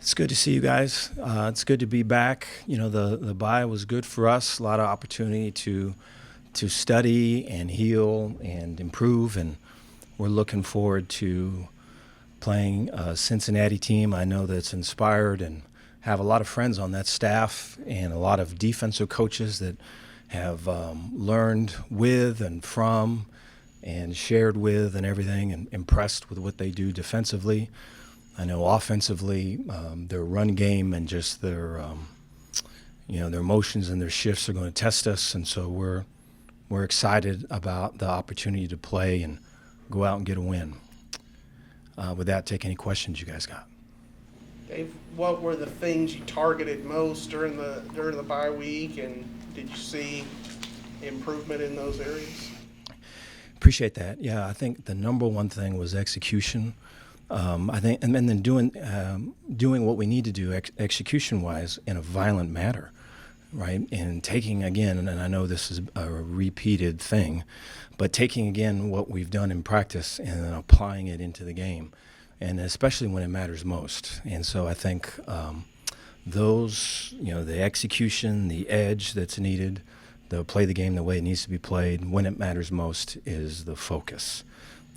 It's good to see you guys. It's good to be back. You know, the bye was good for us. A lot of opportunity to study and heal and improve, and we're looking forward to playing a Cincinnati team. I know that's inspired and have a lot of friends on that staff and a lot of defensive coaches that have learned with and from and shared with and everything, and impressed with what they do defensively. I know offensively, their run game and just their motions and their shifts are going to test us, and so we're excited about the opportunity to play and go out and get a win. With that, take any questions you guys got. Dave, what were the things you targeted most during the bye week, and did you see improvement in those areas? Appreciate that. Yeah, I think the number one thing was execution. I think, and then doing what we need to do execution-wise in a violent manner, right? And taking again, and I know this is a repeated thing, but taking again what we've done in practice and then applying it into the game, and especially when it matters most. And so I think the execution, the edge that's needed, the play the game the way it needs to be played when it matters most is the focus.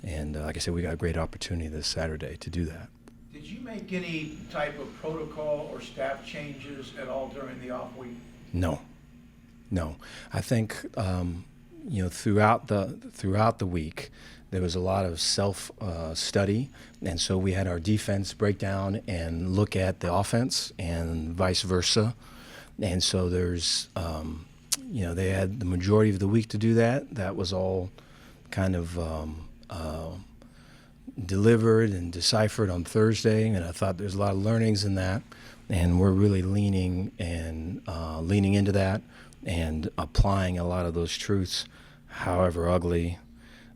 And like I said, we got a great opportunity this Saturday to do that. Did you make any type of protocol or staff changes at all during the off week? No. I think throughout the week there was a lot of self study, and so we had our defense break down and look at the offense and vice versa. And so there's they had the majority of the week to do that. That was all kind of delivered and deciphered on Thursday, and I thought there's a lot of learnings in that, and we're really leaning into that and applying a lot of those truths, however ugly,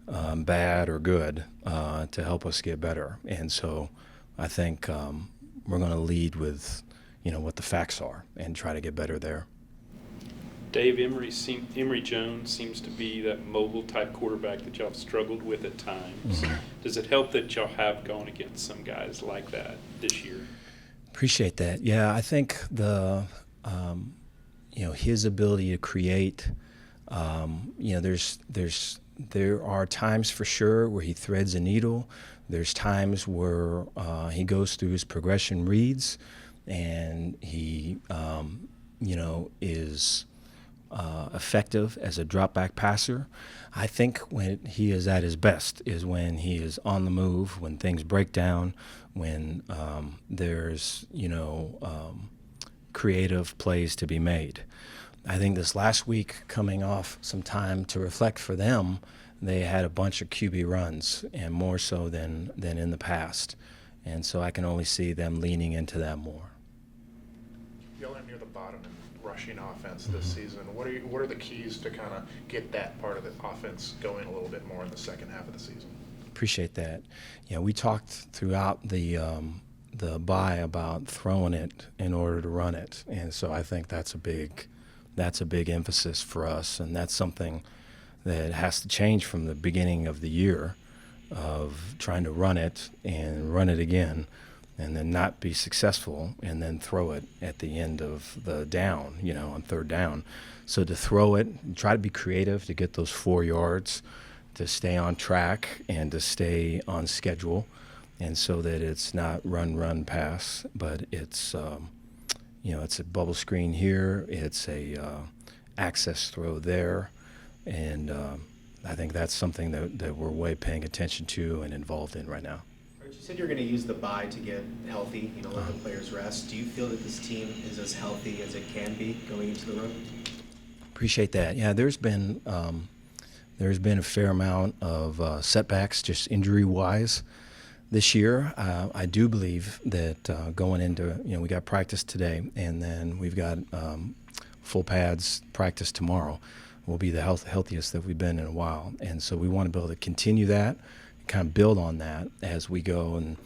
bad or good, to help us get better. And so I think we're going to lead with what the facts are and try to get better there. Dave, Emery Jones seems to be that mobile type quarterback that y'all have struggled with at times. Mm-hmm. Does it help that y'all have gone against some guys like that this year? Appreciate that. Yeah, I think his ability to create. There are times for sure where he threads a needle. There's times where he goes through his progression reads, and he is effective as a drop back passer. I think when he is at his best is when he is on the move, when things break down, when there's creative plays to be made. I think this last week, coming off some time to reflect for them, they had a bunch of QB runs, and more so than in the past, and so I can only see them leaning into that more. Y'all are near the bottom in rushing offense this season. What are the keys to kind of get that part of the offense going a little bit more in the second half of the season? Appreciate that. Yeah, we talked throughout the bye about throwing it in order to run it, and so I think that's a big emphasis for us, and that's something that has to change from the beginning of the year of trying to run it and run it again, and then not be successful, and then throw it at the end of the down, on third down. So to throw it, try to be creative to get those 4 yards, to stay on track and to stay on schedule, and so that it's not run, pass, but it's it's a bubble screen here, it's a access throw there, and I think that's something that we're way paying attention to and involved in right now. You said you're going to use the bye to get healthy, let the players rest. Do you feel that this team is as healthy as it can be going into the road? Appreciate that. Yeah, there's been a fair amount of setbacks, just injury-wise, this year. I do believe that going into, we got practice today, and then we've got full pads practice tomorrow. We'll be the healthiest that we've been in a while, and so we want to be able to continue that, kind of build on that as we go. And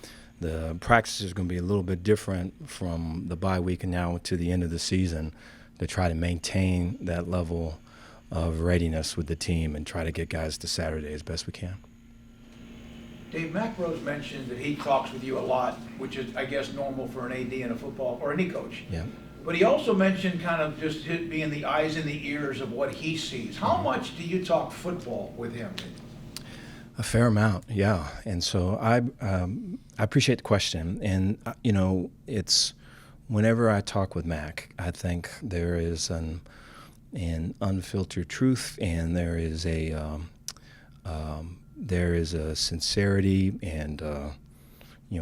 the practice is going to be a little bit different from the bye week and now to the end of the season, to try to maintain that level of readiness with the team and try to get guys to Saturday as best we can. Dave, Mac Rose mentioned that he talks with you a lot, which is, I guess, normal for an AD and a football, or any coach. Yeah. But he also mentioned kind of just being the eyes and the ears of what he sees. How much do you talk football with him? A fair amount, yeah. And so I appreciate the question. And, it's whenever I talk with Mac, I think there is an unfiltered truth, and there is a sincerity and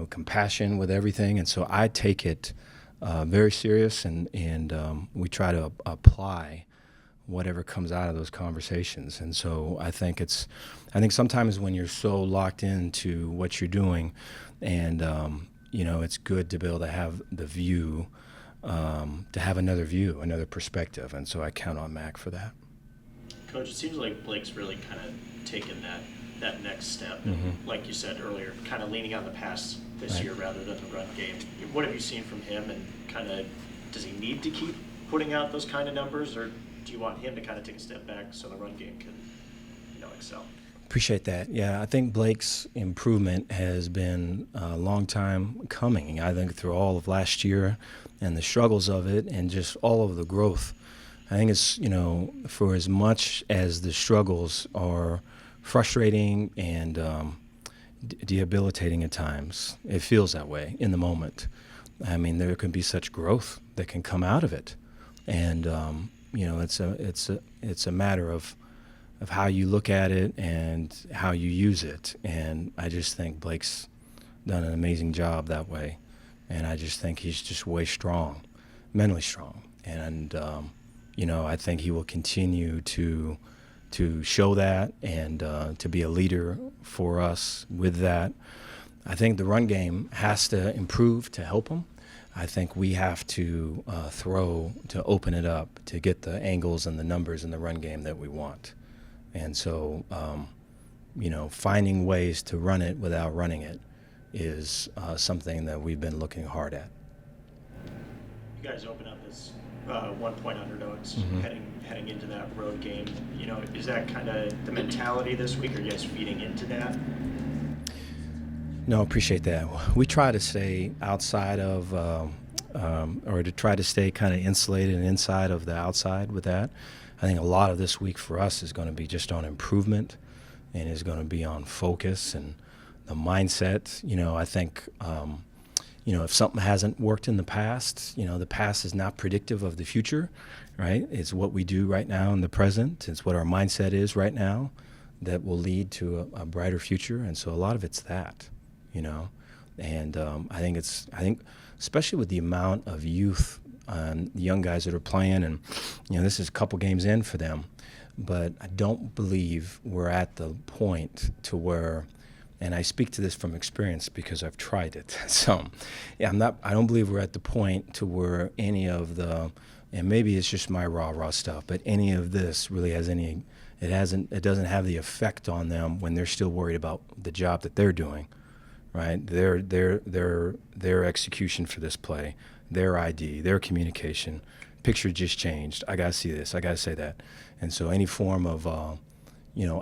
compassion with everything. And so I take it very serious, and we try to apply whatever comes out of those conversations. And so I think sometimes when you're so locked into what you're doing, and it's good to be able to have the view, to have another view, another perspective. And so I count on Mac for that. Coach, it seems like Blake's really kind of taken that next step. Mhm. And like you said earlier, kind of leaning on the pass this Right. year rather than the run game. What have you seen from him, and kind of does he need to keep putting out those kind of numbers, or do you want him to kind of take a step back so the run game can, excel? Appreciate that. Yeah, I think Blake's improvement has been a long time coming. I think through all of last year and the struggles of it and just all of the growth. I think it's, for as much as the struggles are frustrating and debilitating at times, it feels that way in the moment. I mean, there can be such growth that can come out of it. And, it's a matter of how you look at it and how you use it. And I just think Blake's done an amazing job that way. And I just think he's just way strong, mentally strong. And, I think he will continue to show that and to be a leader for us with that. I think the run game has to improve to help him. I think we have to throw to open it up to get the angles and the numbers in the run game that we want. And so, finding ways to run it without running it is something that we've been looking hard at. You guys open up as 1-point underdogs Mhm. heading into that road game. Is that kind of the mentality this week? Are you guys feeding into that? No, appreciate that. We try to stay outside of, or to try to stay kind of insulated and inside of the outside with that. I think a lot of this week for us is going to be just on improvement, and is going to be on focus and the mindset. I think, if something hasn't worked in the past, the past is not predictive of the future, right? It's what we do right now in the present. It's what our mindset is right now that will lead to a brighter future. And so a lot of it's that. And I think especially with the amount of youth and young guys that are playing, and this is a couple games in for them, but I don't believe we're at the point to where, and I speak to this from experience because I've tried it. So, yeah, I don't believe we're at the point to where any of the, and maybe it's just my raw stuff, but any of this really has it doesn't have the effect on them when they're still worried about the job that they're doing. Right, their execution for this play, their ID, their communication, picture just changed. I gotta see this. I gotta say that, and so any form of,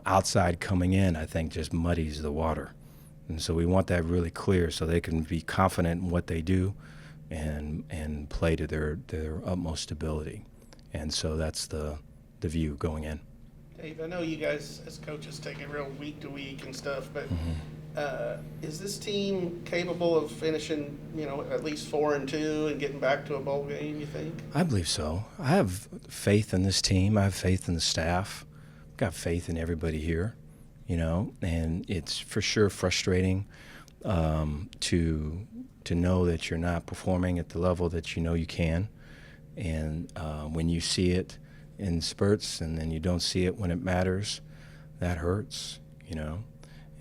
outside coming in, I think just muddies the water, and so we want that really clear so they can be confident in what they do, and play to their utmost ability, and so that's the view going in. Dave, I know you guys as coaches take it real week to week and stuff, but is this team capable of finishing, at least 4-2 and getting back to a bowl game, you think? I believe so. I have faith in this team. I have faith in the staff. I've got faith in everybody here, and it's for sure frustrating to know that you're not performing at the level that you can. And when you see it in spurts and then you don't see it when it matters, that hurts,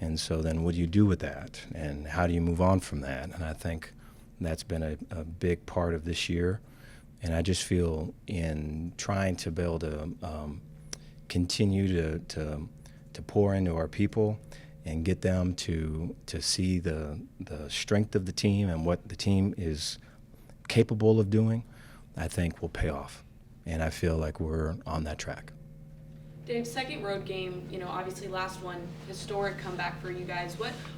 And so then what do you do with that? And how do you move on from that? And I think that's been a big part of this year. And I just feel in trying to be able to continue to pour into our people and get them to see the strength of the team and what the team is capable of doing, I think will pay off. And I feel like we're on that track. Dave, second road game, obviously last one, historic comeback for you guys.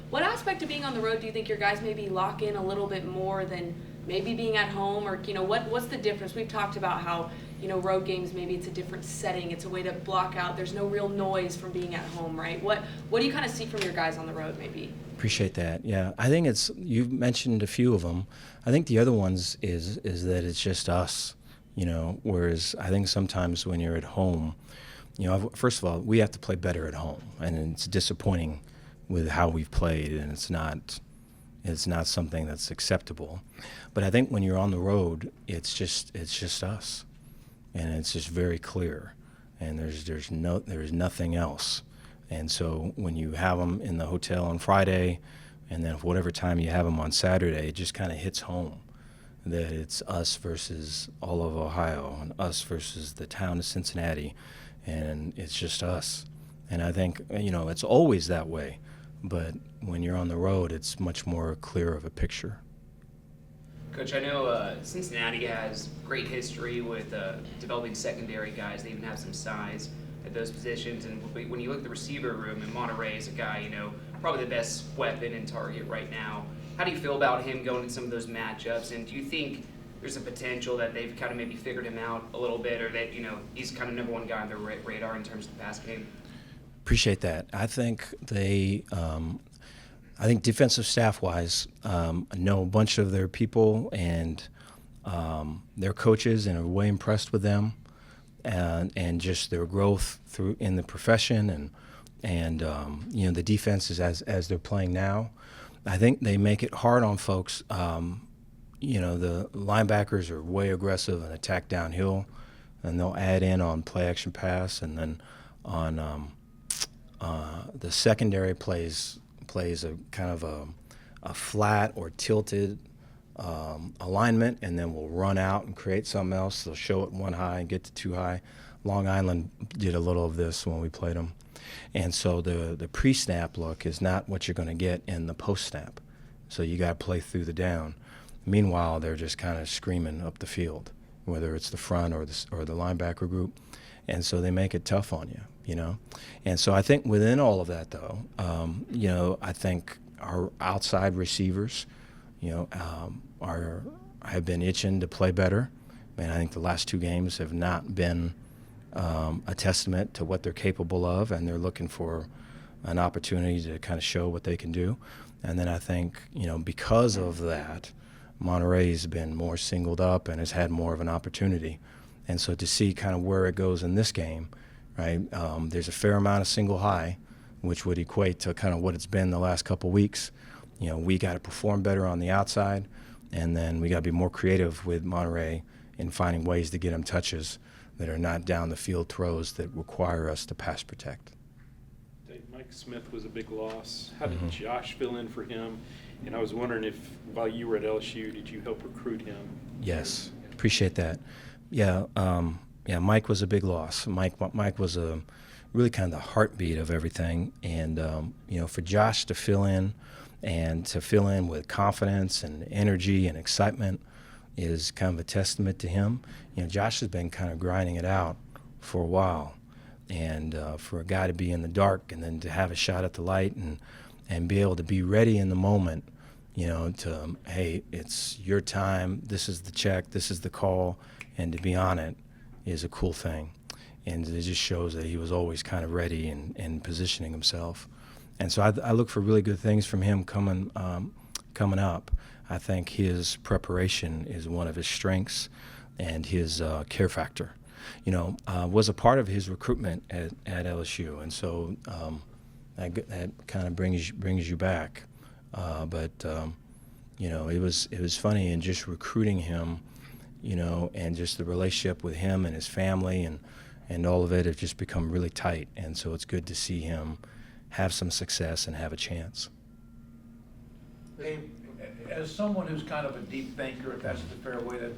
What aspect of being on the road do you think your guys maybe lock in a little bit more than maybe being at home? Or, what's the difference? We've talked about how, road games, maybe it's a different setting. It's a way to block out. There's no real noise from being at home, right? What do you kind of see from your guys on the road maybe? Appreciate that. Yeah, I think you've mentioned a few of them. I think the other ones is that it's just us, whereas I think sometimes when you're at home, first of all, we have to play better at home, and it's disappointing with how we've played, and it's not something that's acceptable. But I think when you're on the road, it's just us, and it's just very clear, and there's nothing else. And so when you have them in the hotel on Friday, and then whatever time you have them on Saturday, it just kind of hits home that it's us versus all of Ohio, and us versus the town of Cincinnati. And it's just us. And I think, it's always that way. But when you're on the road, it's much more clear of a picture. Coach, I know Cincinnati has great history with developing secondary guys. They even have some size at those positions. And when you look at the receiver room, and Monterey is a guy, probably the best weapon and target right now. How do you feel about him going in some of those matchups? And do you think there's a potential that they've kind of maybe figured him out a little bit, or that, he's kind of number one guy on their radar in terms of the pass game? Appreciate that. I think I think defensive staff-wise, know a bunch of their people and their coaches, and are way impressed with them, and just their growth in the profession, and the defenses as they're playing now. I think they make it hard on folks. The linebackers are way aggressive and attack downhill, and they'll add in on play action pass, and then on the secondary plays a kind of a flat or tilted alignment, and then we'll run out and create something else. They'll show it one high and get to two high. Long Island did a little of this when we played them. And so the pre-snap look is not what you're going to get in the post-snap. So you got to play through the down. Meanwhile, they're just kind of screaming up the field, whether it's the front or the linebacker group. And so they make it tough on you, And so I think within all of that, though, I think our outside receivers, have been itching to play better. And I think the last two games have not been a testament to what they're capable of, and they're looking for an opportunity to kind of show what they can do. And then I think, because of that, Monterey's been more singled up and has had more of an opportunity. And so to see kind of where it goes in this game, right, there's a fair amount of single high, which would equate to kind of what it's been the last couple weeks. We got to perform better on the outside, and then we got to be more creative with Monterey in finding ways to get them touches that are not down the field throws that require us to pass protect. Mike Smith was a big loss. How did Josh fill in for him? And I was wondering if, while you were at LSU, did you help recruit him? Yes, appreciate that. Yeah, Mike was a big loss. Mike was really kind of the heartbeat of everything. And, for Josh to fill in, and to fill in with confidence and energy and excitement is kind of a testament to him. Josh has been kind of grinding it out for a while. And for a guy to be in the dark and then to have a shot at the light and be able to be ready in the moment, hey, it's your time, this is the check, this is the call, and to be on it is a cool thing. And it just shows that he was always kind of ready and positioning himself. And so I look for really good things from him coming up. I think his preparation is one of his strengths, and his care factor. Was a part of his recruitment at LSU, and so that kind of brings you back. But it was funny in just recruiting him, and just the relationship with him and his family and all of it have just become really tight. And so it's good to see him have some success and have a chance. Dave, as someone who's kind of a deep thinker, if that's the fair way to,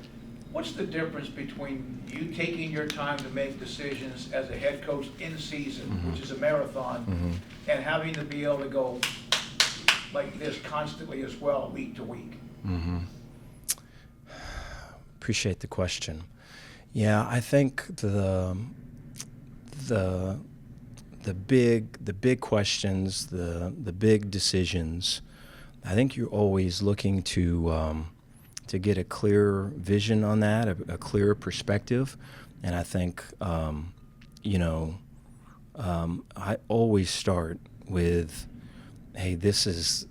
what's the difference between you taking your time to make decisions as a head coach in season, which is a marathon, and having to be able to go like this constantly as well, week to week? Appreciate the question. Yeah, I think the the big questions, the big decisions, I think you're always looking to get a clear vision on that, a clearer perspective, and I think I always start with, hey, this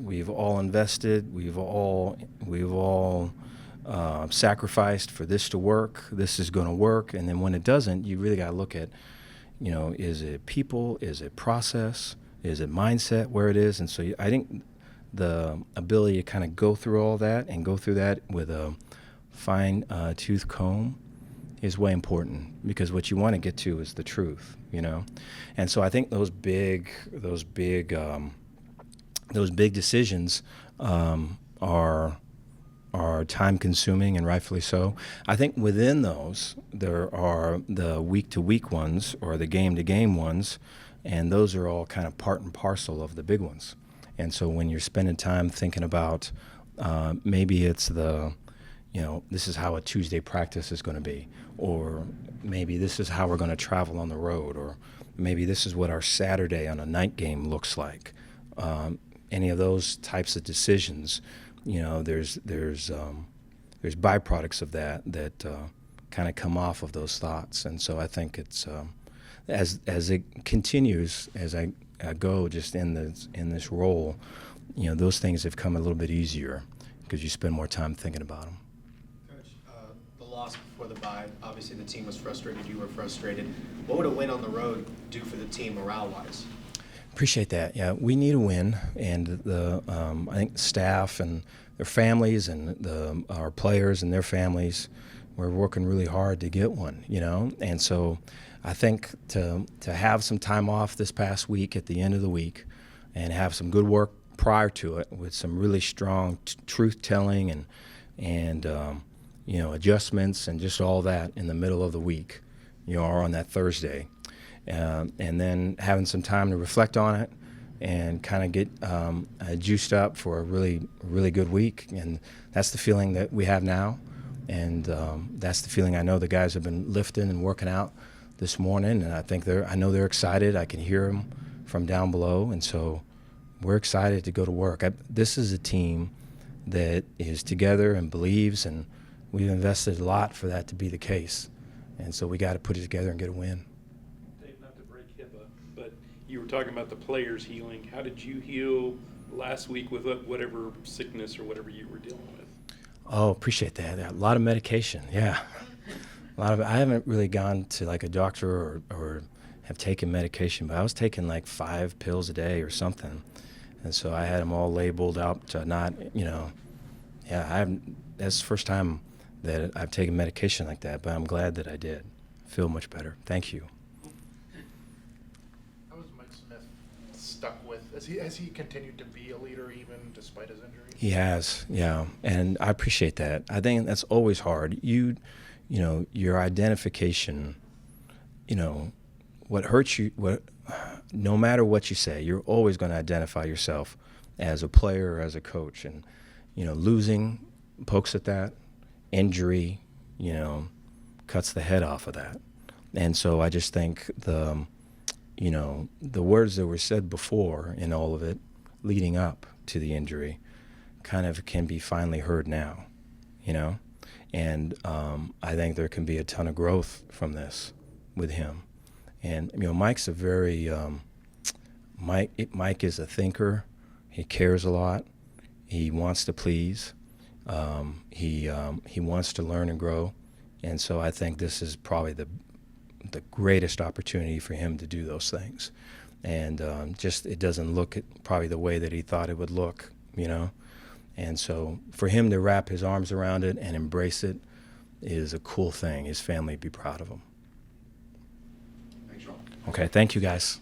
we've all invested, we've all sacrificed for this to work. This is going to work, and then when it doesn't, you really got to look at, is it people, is it process, is it mindset, where it is, and so I think the ability to kind of go through all that and go through that with a fine tooth comb is way important, because what you want to get to is the truth, and so I think those big decisions are time consuming, and rightfully so. I think within those there are the week to week ones or the game to game ones, and those are all kind of part and parcel of the big ones. And so when you're spending time thinking about maybe it's this is how a Tuesday practice is going to be, or maybe this is how we're going to travel on the road, or maybe this is what our Saturday on a night game looks like. Any of those types of decisions, there's byproducts of that kind of come off of those thoughts. And so I think it's as it continues, as I go just in this role, those things have come a little bit easier because you spend more time thinking about them. Coach, the loss before the bye, obviously the team was frustrated, you were frustrated. What would a win on the road do for the team morale-wise? Appreciate that. Yeah, we need a win, and I think the staff and their families and our players and their families, we're working really hard to get one, And so I think to have some time off this past week at the end of the week and have some good work prior to it with some really strong truth-telling and adjustments and just all that in the middle of the week, or on that Thursday. And then having some time to reflect on it and kind of get juiced up for a really, really good week. And that's the feeling that we have now. And that's the feeling I know the guys have been lifting and working out this morning. And I know they're excited. I can hear them from down below. And so we're excited to go to work. This is a team that is together and believes, and we've invested a lot for that to be the case. And so we got to put it together and get a win. Not to break HIPAA, but you were talking about the players healing. How did you heal last week with whatever sickness or whatever you were dealing with? Oh, appreciate that. A lot of medication, yeah. I haven't really gone to like a doctor or have taken medication, but I was taking like 5 pills a day or something. And so I had them all labeled out to not, that's the first time that I've taken medication like that, but I'm glad that I did. I feel much better. Thank you. How was Mike Smith stuck with? Has he continued to be a leader even despite his injuries? He has, yeah, and I appreciate that. I think that's always hard. Your identification, what hurts you, no matter what you say, you're always going to identify yourself as a player or as a coach, and losing pokes at that. Injury, cuts the head off of that. And so I just think the words that were said before in all of it leading up to the injury kind of can be finally heard now, and I think there can be a ton of growth from this with him. And Mike's a very Mike is a thinker. He cares a lot. He wants to please. He wants to learn and grow, and so I think this is probably the greatest opportunity for him to do those things. And just it doesn't look probably the way that he thought it would look, And so for him to wrap his arms around it and embrace it is a cool thing. His family would be proud of him. Thanks, Ron. Okay, thank you guys.